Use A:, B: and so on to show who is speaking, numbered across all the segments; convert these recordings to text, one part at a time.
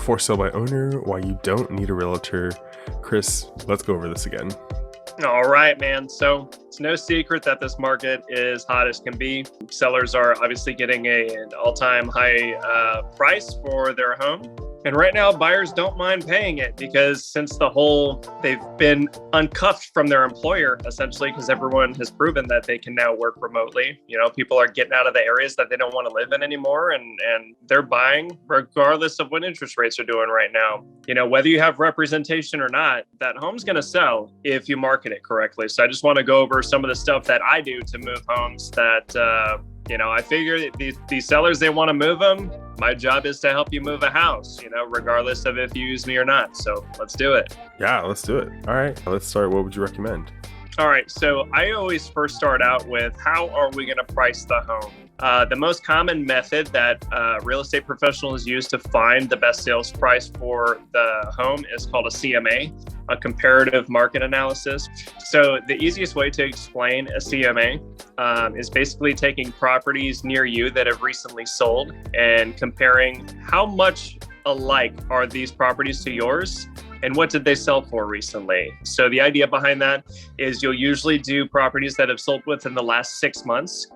A: for sale by owner, why you don't need a realtor. Chris, let's go over this again.
B: All right, man. So it's no secret that this market is hot as can be. Sellers are obviously getting an all-time high price for their home. And right now, buyers don't mind paying it because they've been uncuffed from their employer, essentially, because everyone has proven that they can now work remotely. People are getting out of the areas that they don't want to live in anymore, and they're buying regardless of what interest rates are doing right now. Whether you have representation or not, that home's going to sell if you market it correctly. So I just want to go over some of the stuff that I do to move homes that, I figure these sellers, they want to move them. My job is to help you move a house, regardless of if you use me or not. So let's do it.
A: Yeah, let's do it. All right, let's start. What would you recommend?
B: All right, so I always first start out with how are we going to price the home? The most common method that real estate professionals use to find the best sales price for the home is called a CMA, a comparative market analysis. So the easiest way to explain a CMA is basically taking properties near you that have recently sold and comparing how much alike are these properties to yours and what did they sell for recently. So the idea behind that is you'll usually do properties that have sold within the last 6 months,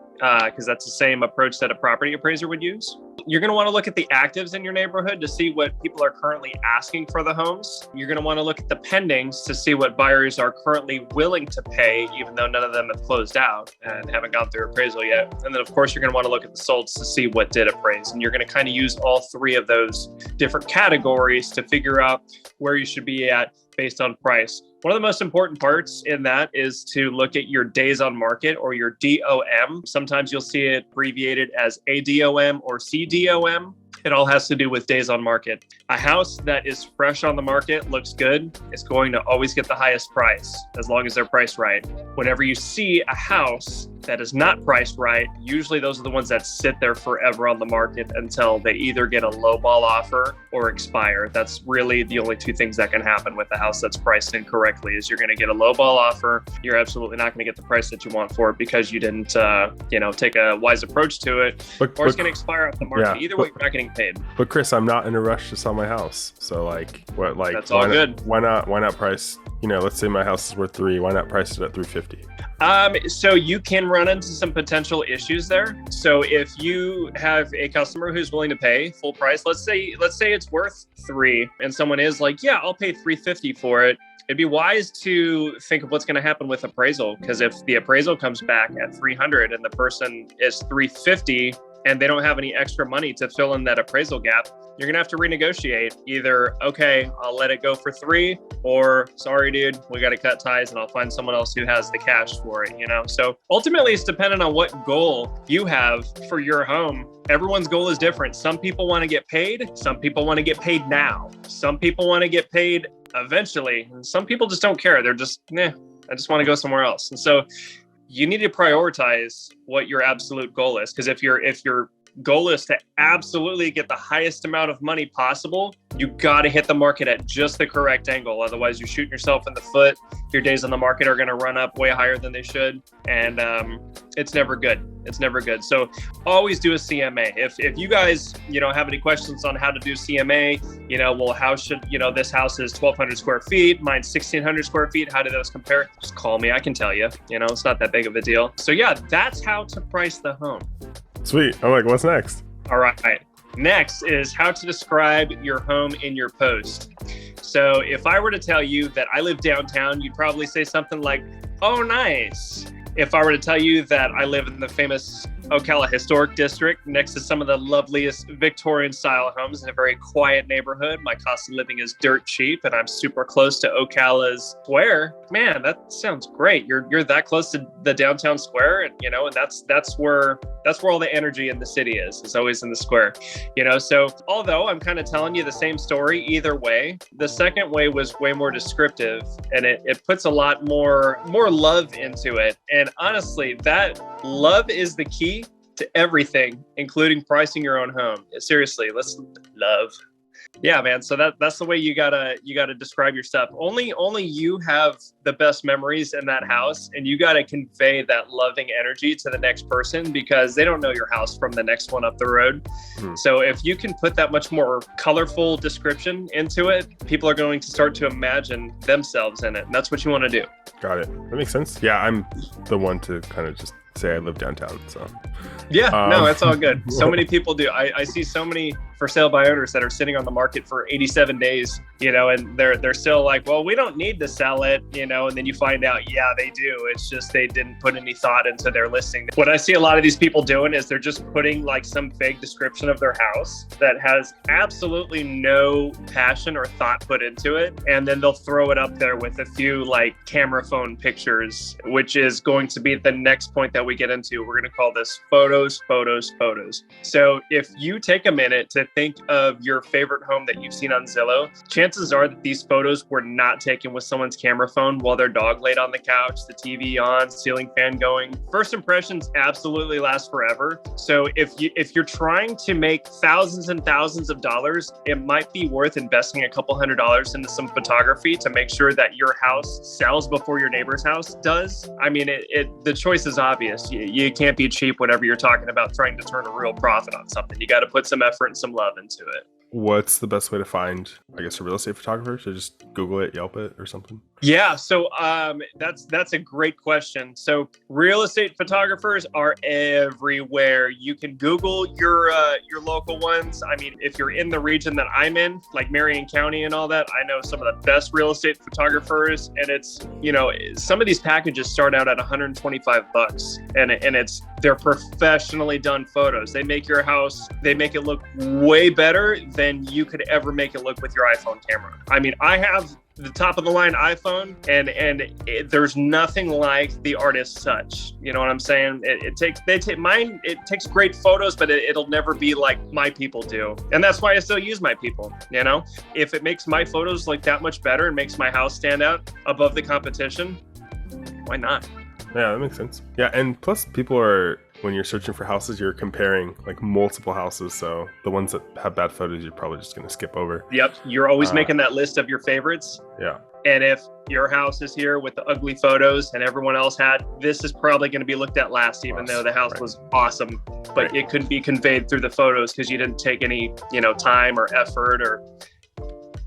B: because that's the same approach that a property appraiser would use. You're going to want to look at the actives in your neighborhood to see what people are currently asking for the homes. You're going to want to look at the pendings to see what buyers are currently willing to pay, even though none of them have closed out and haven't gone through appraisal yet. And then, of course, you're going to want to look at the solds to see what did appraise. And you're going to kind of use all three of those different categories to figure out where you should be at based on price. One of the most important parts in that is to look at your days on market, or your DOM. Sometimes you'll see it abbreviated as ADOM or CDOM. It all has to do with days on market. A house that is fresh on the market, looks good, is going to always get the highest price as long as they're priced right. Whenever you see a house that is not priced right, usually those are the ones that sit there forever on the market until they either get a lowball offer or expire. That's really the only two things that can happen with a house that's priced incorrectly. Is you're going to get a lowball offer. You're absolutely not going to get the price that you want for it because you didn't, take a wise approach to it, or it's going to expire off the market. Either way, you're not getting paid.
A: But Chris, I'm not in a rush to sell my house. So
B: that's all good.
A: Why not price, let's say my house is worth $3. Why not price it at $350?
B: So you can run into some potential issues there. So if you have a customer who's willing to pay full price, let's say it's worth $3 and someone is like, yeah, I'll pay $350 for it. It'd be wise to think of what's going to happen with appraisal, because if the appraisal comes back at $300 and the person is $350 and they don't have any extra money to fill in that appraisal gap, you're going to have to renegotiate. Either, okay, I'll let it go for $3, or sorry, dude, we got to cut ties and I'll find someone else who has the cash for it, So ultimately it's dependent on what goal you have for your home. Everyone's goal is different. Some people want to get paid. Some people want to get paid now. Some people want to get paid eventually. And some people just don't care. They're just, I just want to go somewhere else. And so you need to prioritize what your absolute goal is. Because if your goal is to absolutely get the highest amount of money possible, you got to hit the market at just the correct angle. Otherwise, you're shooting yourself in the foot. Your days on the market are going to run up way higher than they should. And it's never good. It's never good. So always do a CMA. If you guys, have any questions on how to do CMA, how should, this house is 1,200 square feet, mine's 1,600 square feet. How do those compare? Just call me. I can tell you, it's not that big of a deal. So yeah, that's how to price the home.
A: Sweet. I'm like, what's next?
B: All right. Next is how to describe your home in your post. So if I were to tell you that I live downtown, you'd probably say something like, oh, nice. If I were to tell you that I live in the famous Ocala Historic District next to some of the loveliest Victorian style homes in a very quiet neighborhood, my cost of living is dirt cheap and I'm super close to Ocala's square. Man, that sounds great. You're that close to the downtown square, and and that's where all the energy in the city is. It's always in the square. So although I'm kind of telling you the same story either way, the second way was way more descriptive, and it puts a lot more love into it. And honestly, that love is the key to everything, including pricing your own home. Seriously, let's love. Yeah, man. So that's the way you gotta describe your stuff. Only you have the best memories in that house, and you gotta convey that loving energy to the next person because they don't know your house from the next one up the road. So if you can put that much more colorful description into it, people are going to start to imagine themselves in it, and that's what you want to do.
A: Got it. That makes sense. Yeah, I'm the one to kind of just say I live downtown. So
B: yeah, no, that's all good. So many people do. I see so many for sale by owners that are sitting on the market for 87 days, and they're still like, well, we don't need to sell it, and then you find out, yeah, they do. It's just they didn't put any thought into their listing. What I see a lot of these people doing is they're just putting like some vague description of their house that has absolutely no passion or thought put into it. And then they'll throw it up there with a few like camera phone pictures, which is going to be the next point that we get into. We're going to call this photos. So if you take a minute to think of your favorite home that you've seen on Zillow, chances are that these photos were not taken with someone's camera phone while their dog laid on the couch, the TV on, ceiling fan going. First impressions absolutely last forever. So if you're trying to make thousands and thousands of dollars, it might be worth investing a couple $100s into some photography to make sure that your house sells before your neighbor's house does. I mean, the choice is obvious. You can't be cheap whenever you're talking about trying to turn a real profit on something. You got to put some effort and some love into it.
A: What's the best way to find, I guess, a real estate photographer? So just Google it, Yelp it, or something?
B: Yeah, so that's a great question. So real estate photographers are everywhere. You can Google your local ones. I mean, if you're in the region that I'm in, like Marion County and all that, I know some of the best real estate photographers, and it's some of these packages start out at $125, and they're professionally done photos. They make your house, they make it look way better than you could ever make it look with your iPhone camera. I mean, I have the top of the line iPhone, and there's nothing like the artist's touch. You know what I'm saying? It takes great photos, but it'll never be like my people do. And that's why I still use my people. If it makes my photos like that much better and makes my house stand out above the competition, why not?
A: Yeah, that makes sense. Yeah, and plus people are, when you're searching for houses, you're comparing like multiple houses. So the ones that have bad photos, you're probably just going to skip over.
B: Yep. You're always making that list of your favorites.
A: Yeah.
B: And if your house is here with the ugly photos and everyone else had, this is probably going to be looked at last, even though the house was awesome, but it couldn't be conveyed through the photos because you didn't take any, time or effort, or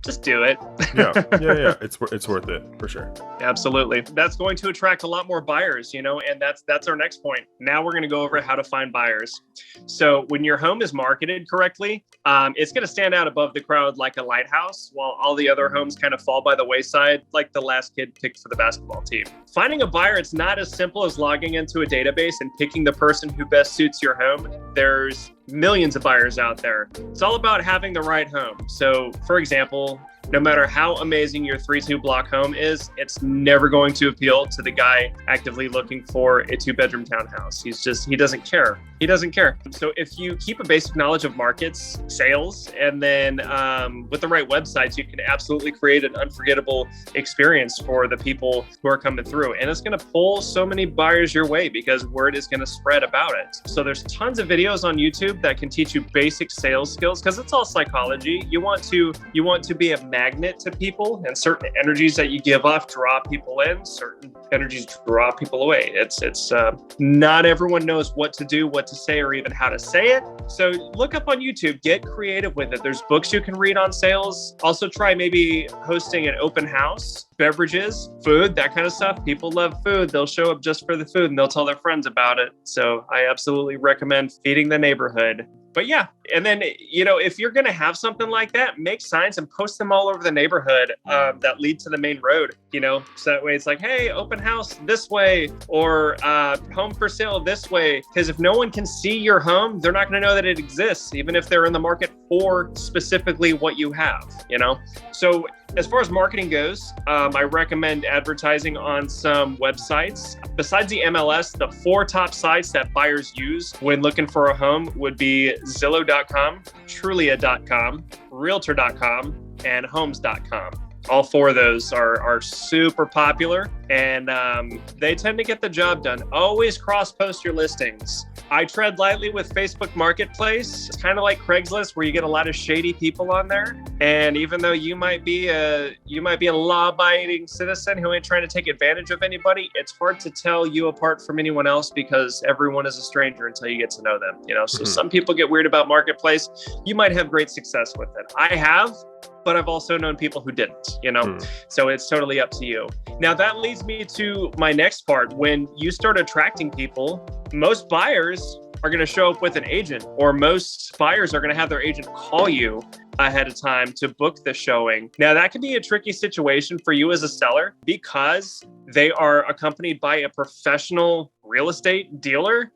B: just do it.
A: yeah. It's worth it for sure.
B: Absolutely. That's going to attract a lot more buyers, and that's our next point. Now we're going to go over how to find buyers. So when your home is marketed correctly, it's going to stand out above the crowd like a lighthouse, while all the other homes kind of fall by the wayside, like the last kid picked for the basketball team. Finding a buyer, it's not as simple as logging into a database and picking the person who best suits your home. There's millions of buyers out there. It's all about having the right home. So, for example, no matter how amazing your 3-2 block home is, it's never going to appeal to the guy actively looking for a 2-bedroom townhouse. He doesn't care. So if you keep a basic knowledge of markets, sales, and then with the right websites, you can absolutely create an unforgettable experience for the people who are coming through. And it's going to pull so many buyers your way because word is going to spread about it. So there's tons of videos on YouTube that can teach you basic sales skills because it's all psychology. You want to be a magnet to people, and certain energies that you give off draw people in, certain energies draw people away. It's not everyone knows what to do, what to say, or even how to say it. So look up on YouTube, get creative with it. There's books you can read on sales. Also try maybe hosting an open house, beverages, food, that kind of stuff. People love food. They'll show up just for the food and they'll tell their friends about it. So I absolutely recommend feeding the neighborhood. But yeah, and then, if you're going to have something like that, make signs and post them all over the neighborhood that lead to the main road, so that way it's like, hey, open house this way, or home for sale this way. Because if no one can see your home, they're not going to know that it exists, even if they're in the market for specifically what you have, So as far as marketing goes, I recommend advertising on some websites. Besides the MLS, the 4 top sites that buyers use when looking for a home would be Zillow.com, Trulia.com, Realtor.com, and Homes.com. All 4 of those are super popular, and they tend to get the job done. Always cross-post your listings. I tread lightly with Facebook Marketplace. It's kind of like Craigslist, where you get a lot of shady people on there. And even though you might be a law-abiding citizen who ain't trying to take advantage of anybody, it's hard to tell you apart from anyone else because everyone is a stranger until you get to know them. So some people get weird about Marketplace. You might have great success with it. I have, but I've also known people who didn't, So it's totally up to you. Now that leads me to my next part. When you start attracting people, most buyers are going to show up with an agent, or most buyers are going to have their agent call you ahead of time to book the showing. Now that can be a tricky situation for you as a seller because they are accompanied by a professional real estate dealer.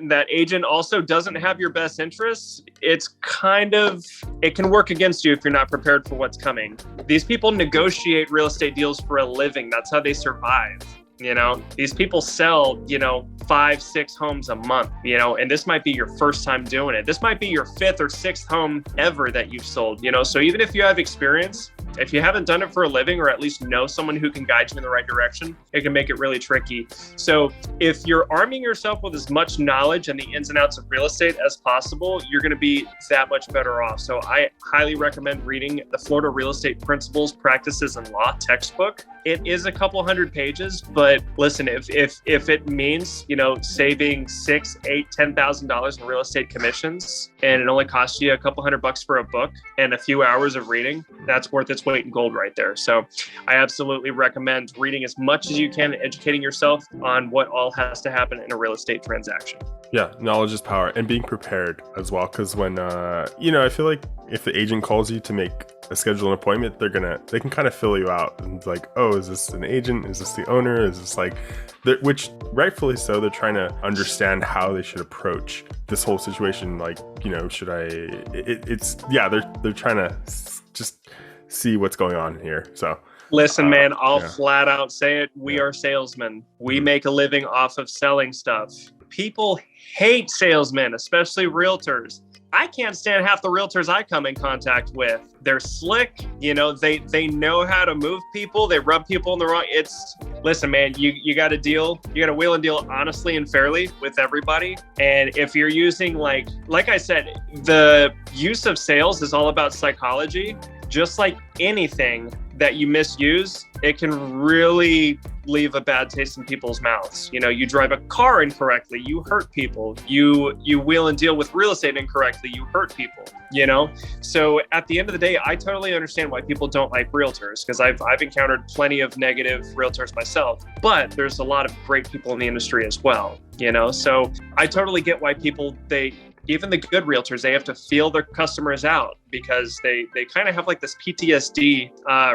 B: That agent also doesn't have your best interests. It can work against you if you're not prepared for what's coming. These people negotiate real estate deals for a living. That's how they survive. These people sell, 5-6 homes a month, and this might be your first time doing it. This might be your 5th or 6th home ever that you've sold, so even if you have experience, if you haven't done it for a living, or at least know someone who can guide you in the right direction, it can make it really tricky. So if you're arming yourself with as much knowledge and the ins and outs of real estate as possible, you're going to be that much better off. So I highly recommend reading the Florida Real Estate Principles, Practices, and Law textbook. It is a couple hundred pages, but listen, if it means, saving $6,000, $8,000, $10,000 in real estate commissions, and it only costs you a couple $100 for a book and a few hours of reading, that's worth its weight in gold right there. So I absolutely recommend reading as much as you can, educating yourself on what all has to happen in a real estate transaction.
A: Yeah, knowledge is power, and being prepared as well. Because when, I feel like if the agent calls you to schedule an appointment, they can kind of fill you out. And it's like, oh, is this an agent? Is this the owner? Is this which rightfully so, they're trying to understand how they should approach this whole situation. Like, should I, they're trying to just see what's going on here. So
B: listen, man, I'll flat out say it. We are salesmen. We make a living off of selling stuff. People hate salesmen, especially realtors. I can't stand half the realtors I come in contact with. They're slick, they know how to move people. They rub people in the wrong. Listen, man, you got to deal. You got to wheel and deal honestly and fairly with everybody. And if you're using like I said, the use of sales is all about psychology. Just like anything that you misuse, it can really leave a bad taste in people's mouths. You drive a car incorrectly, you hurt people. You wheel and deal with real estate incorrectly, you hurt people. So at the end of the day, I totally understand why people don't like realtors, because I've encountered plenty of negative realtors myself, but there's a lot of great people in the industry as well. So I totally get why people, even the good realtors, they have to feel their customers out, because they kind of have like this PTSD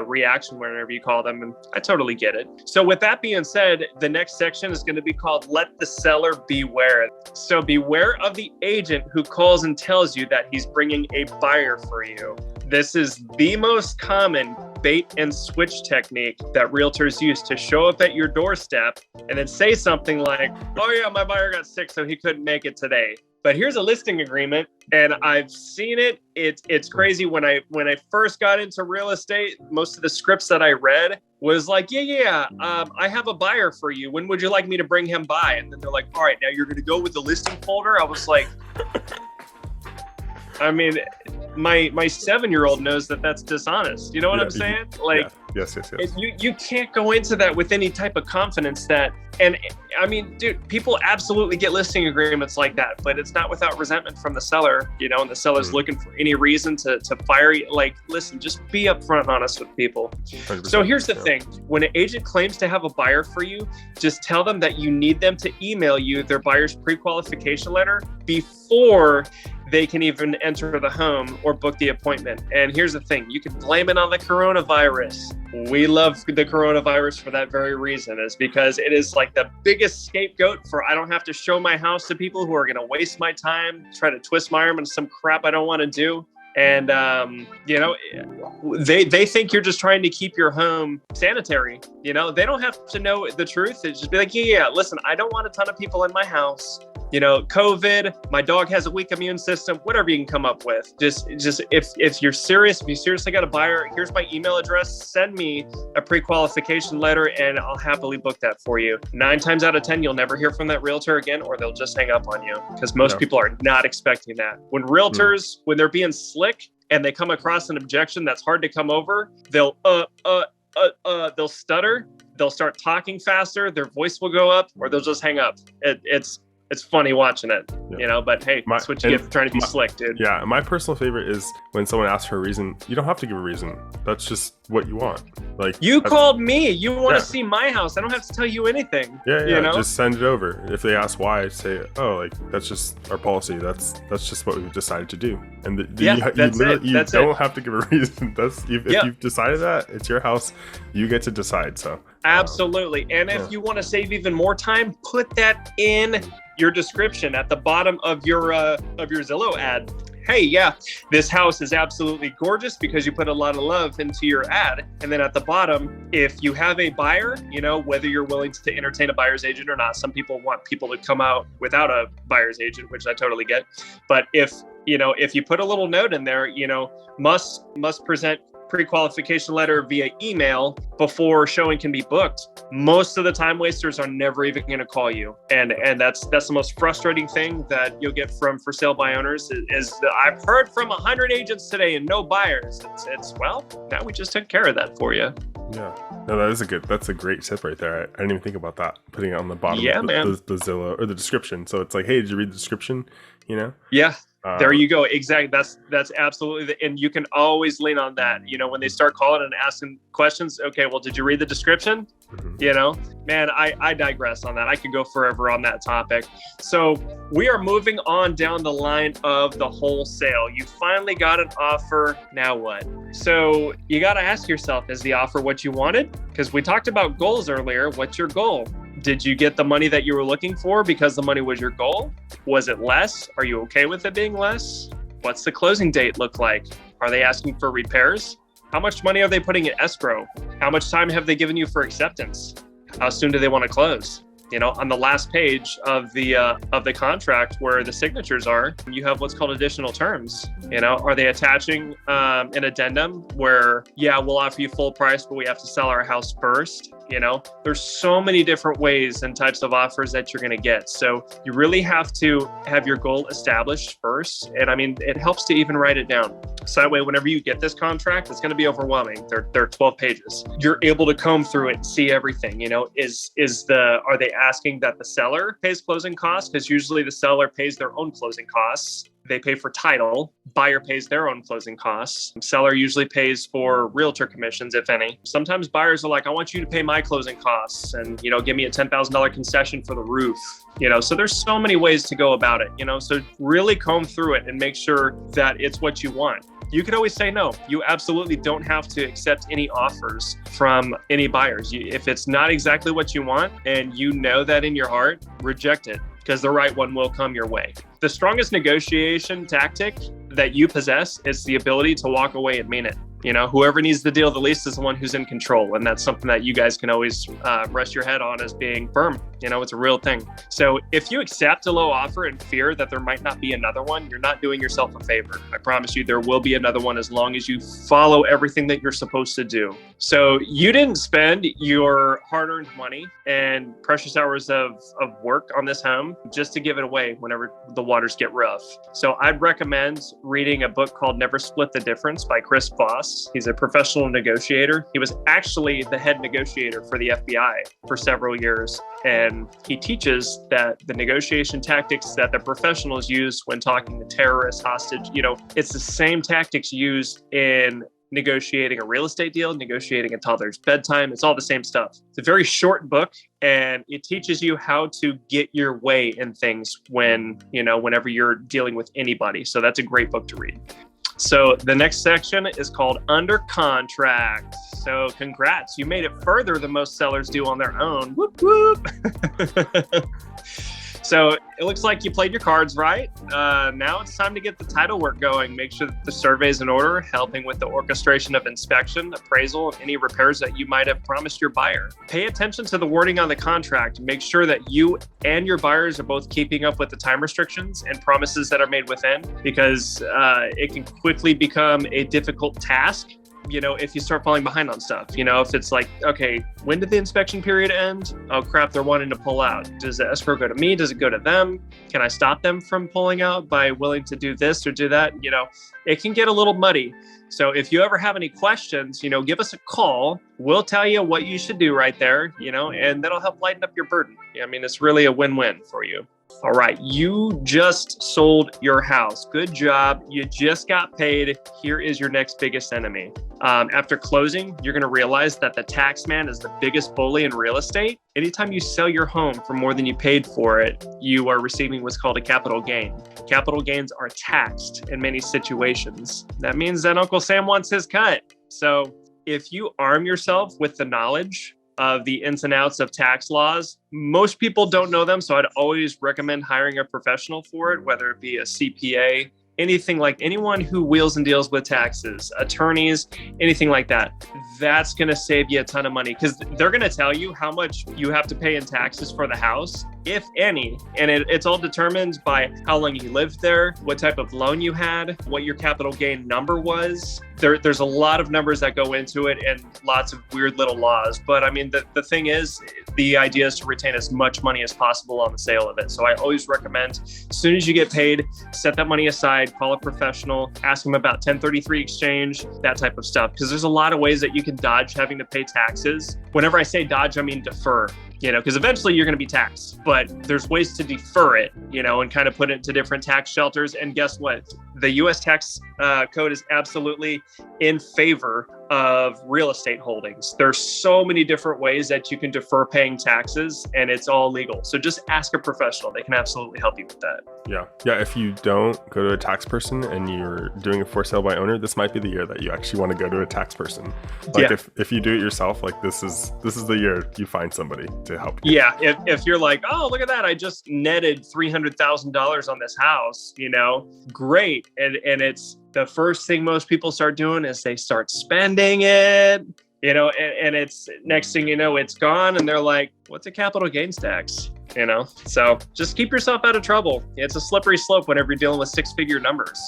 B: reaction, whenever you call them. And I totally get it. So with that being said, the next section is going to be called Let the Seller Beware. So beware of the agent who calls and tells you that he's bringing a buyer for you. This is the most common bait and switch technique that realtors use to show up at your doorstep and then say something like, oh yeah, my buyer got sick, so he couldn't make it today. But here's a listing agreement, and I've seen it. It's crazy. When I first got into real estate, most of the scripts that I read was like, I have a buyer for you. When would you like me to bring him by? And then they're like, all right, now you're going to go with the listing folder. I was like, I mean, my 7-year-old knows that that's dishonest. You know what I'm saying?
A: Yes.
B: You can't go into that with any type of confidence and I mean, dude, people absolutely get listing agreements like that, but it's not without resentment from the seller, and the seller's looking for any reason to fire you. Like, listen, just be upfront and honest with people. So here's the thing. When an agent claims to have a buyer for you, just tell them that you need them to email you their buyer's pre-qualification letter before they can even enter the home or book the appointment. And here's the thing, you can blame it on the coronavirus. We love the coronavirus for that very reason, is because it is like the biggest scapegoat for, I don't have to show my house to people who are going to waste my time, try to twist my arm into some crap I don't want to do. And, they think you're just trying to keep your home sanitary. They don't have to know the truth. It's just be like, listen, I don't want a ton of people in my house. COVID, my dog has a weak immune system, whatever you can come up with. Just if you're serious, if you seriously got a buyer, here's my email address, send me a pre-qualification letter and I'll happily book that for you. 9 times out of 10, you'll never hear from that realtor again, or they'll just hang up on you because most people are not expecting that. When realtors, when they're being slick and they come across an objection that's hard to come over, they'll stutter, they'll start talking faster, their voice will go up, or they'll just hang up. It's funny watching it, but hey, that's what you get for trying to be slick, dude.
A: Yeah, my personal favorite is when someone asks for a reason. You don't have to give a reason. That's just what you want. Like,
B: you called me. You want to see my house. I don't have to tell you anything.
A: Yeah. Just send it over. If they ask why, say, oh, like, that's just our policy. That's just what we've decided to do. And you don't have to give a reason. If you've decided that, it's your house. You get to decide. So
B: absolutely. And if you want to save even more time, put that in your description at the bottom of your Zillow ad. Hey, this house is absolutely gorgeous because you put a lot of love into your ad. And then at the bottom, if you have a buyer, whether you're willing to entertain a buyer's agent or not, some people want people to come out without a buyer's agent, which I totally get. But if you put a little note in there, must present pre-qualification letter via email before showing can be booked, most of the time wasters are never even going to call you. And that's the most frustrating thing that you'll get from for sale by owners is that I've heard from 100 agents today and no buyers. It's well, now we just took care of that for you.
A: Yeah. No, that's a great tip right there. I didn't even think about that. Putting it on the bottom of the Zillow or the description. So it's like, hey, did you read the description?
B: Yeah. There you go. Exactly. That's absolutely and you can always lean on that. When they start calling and asking questions, okay, well, did you read the description? Man, I digress on that. I could go forever on that topic. So we are moving on down the line of the wholesale. You finally got an offer. Now what? So you got to ask yourself, is the offer what you wanted? Because we talked about goals earlier. What's your goal? Did you get the money that you were looking for because the money was your goal? Was it less? Are you okay with it being less? What's the closing date look like? Are they asking for repairs? How much money are they putting in escrow? How much time have they given you for acceptance? How soon do they want to close? On the last page of the contract where the signatures are, you have what's called additional terms. Are they attaching an addendum where, we'll offer you full price, but we have to sell our house first? There's so many different ways and types of offers that you're going to get. So you really have to have your goal established first. And it helps to even write it down. So that way, whenever you get this contract, it's going to be overwhelming. They're 12 pages. You're able to comb through it and see everything. Are they asking that the seller pays closing costs? Because usually the seller pays their own closing costs. They pay for title. Buyer pays their own closing costs. Seller usually pays for realtor commissions, if any. Sometimes buyers are like, I want you to pay my closing costs and, give me a $10,000 concession for the roof. So there's so many ways to go about it, so really comb through it and make sure that it's what you want. You could always say no. You absolutely don't have to accept any offers from any buyers. If it's not exactly what you want and you know that in your heart, reject it because the right one will come your way. The strongest negotiation tactic that you possess is the ability to walk away and mean it. Whoever needs the deal the least is the one who's in control. And that's something that you guys can always rest your head on as being firm. It's a real thing. So if you accept a low offer and fear that there might not be another one, you're not doing yourself a favor. I promise you there will be another one as long as you follow everything that you're supposed to do. So you didn't spend your hard-earned money and precious hours of work on this home just to give it away whenever the waters get rough. So I'd recommend reading a book called Never Split the Difference by Chris Voss. He's a professional negotiator. He was actually the head negotiator for the FBI for several years. And he teaches that the negotiation tactics that the professionals use when talking to terrorists, hostage, it's the same tactics used in negotiating a real estate deal, negotiating a toddler's bedtime. It's all the same stuff. It's a very short book and it teaches you how to get your way in things whenever you're dealing with anybody. So that's a great book to read. So the next section is called Under Contract. So congrats, you made it further than most sellers do on their own. Whoop, whoop. So it looks like you played your cards right. Now it's time to get the title work going. Make sure that the survey's in order, helping with the orchestration of inspection, appraisal, and any repairs that you might have promised your buyer. Pay attention to the wording on the contract. Make sure that you and your buyers are both keeping up with the time restrictions and promises that are made within, because it can quickly become a difficult task, if you start falling behind on stuff. If it's like, okay, when did the inspection period end? Oh crap, they're wanting to pull out. Does the escrow go to me? Does it go to them? Can I stop them from pulling out by willing to do this or do that? It can get a little muddy. So if you ever have any questions, give us a call. We'll tell you what you should do right there, and that'll help lighten up your burden. It's really a win-win for you. All right, you just sold your house. Good job. You just got paid. Here is your next biggest enemy. After closing, you're going to realize that the tax man is the biggest bully in real estate. Anytime you sell your home for more than you paid for it, you are receiving what's called a capital gain. Capital gains are taxed in many situations. That means that Uncle Sam wants his cut. So if you arm yourself with the knowledge of the ins and outs of tax laws, most people don't know them. So I'd always recommend hiring a professional for it, whether it be a CPA, anyone who wheels and deals with taxes, attorneys, anything like that. That's going to save you a ton of money, because they're going to tell you how much you have to pay in taxes for the house, if any. And it's all determined by how long you lived there, what type of loan you had, what your capital gain number was. There's a lot of numbers that go into it and lots of weird little laws. But the thing is, the idea is to retain as much money as possible on the sale of it. So I always recommend, as soon as you get paid, set that money aside, call a professional, ask them about 1033 exchange, that type of stuff. Because there's a lot of ways that you can dodge having to pay taxes. Whenever I say dodge, I mean defer. Because eventually you're going to be taxed, but there's ways to defer it, and kind of put it into different tax shelters. And guess what? The U.S. tax code is absolutely in favor of real estate holdings. There's so many different ways that you can defer paying taxes, and it's all legal. So just ask a professional. They can absolutely help you with that.
A: Yeah. If you don't go to a tax person and you're doing a for sale by owner, this might be the year that you actually want to go to a tax person. If you do it yourself, this is the year you find somebody to help you.
B: Yeah. If you're like, oh, look at that, I just netted $300,000 on this house, great. And it's the first thing most people start doing is they start spending it, and it's next thing you know, it's gone. And they're like, what's a capital gains tax? So just keep yourself out of trouble. It's a slippery slope whenever you're dealing with 6-figure numbers,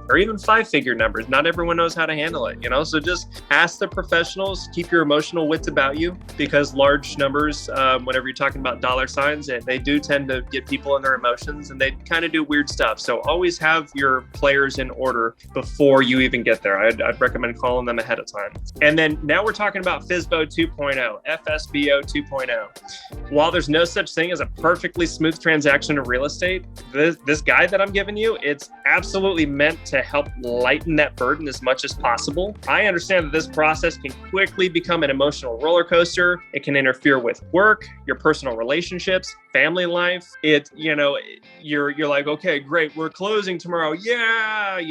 B: or even 5-figure numbers. Not everyone knows how to handle it, so just ask the professionals, keep your emotional wits about you, because large numbers, whenever you're talking about dollar signs, they do tend to get people in their emotions, and they kind of do weird stuff. So always have your players in order before you even get there. I'd recommend calling them ahead of time. And then now we're talking about FSBO 2.0, FSBO 2.0. While there's no such thing as a perfectly smooth transaction of real estate, this guide that I'm giving you, it's absolutely meant to help lighten that burden as much as possible. I understand that this process can quickly become an emotional roller coaster. It can interfere with work, your personal relationships, family life. You're like, okay, great, we're closing tomorrow. Yeah,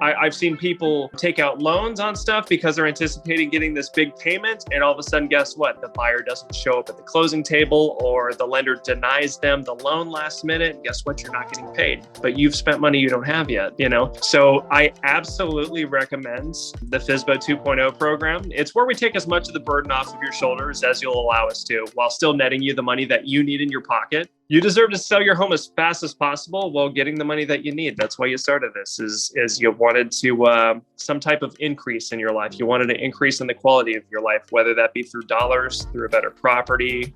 B: I've seen people take out loans on stuff because they're anticipating getting this big payment, and all of a sudden, guess what? The buyer doesn't show up at the closing table, or the lender denies them the loan last minute. And guess what? You're not getting paid, but you've spent money you don't have yet, So I absolutely recommend the FSBO 2.0 program. It's where we take as much of the burden off of your shoulders as you'll allow us to, while still netting you the money that you need in your pocket. You deserve to sell your home as fast as possible while getting the money that you need. That's why you started this, is you wanted to some type of increase in your life. You wanted to increase in the quality of your life, whether that be through dollars, through a better property.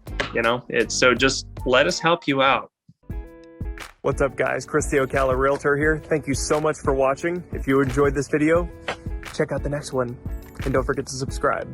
B: So just let us help you out.
C: What's up, guys? Chris the Ocala Realtor here. Thank you so much for watching. If you enjoyed this video, check out the next one, and don't forget to subscribe.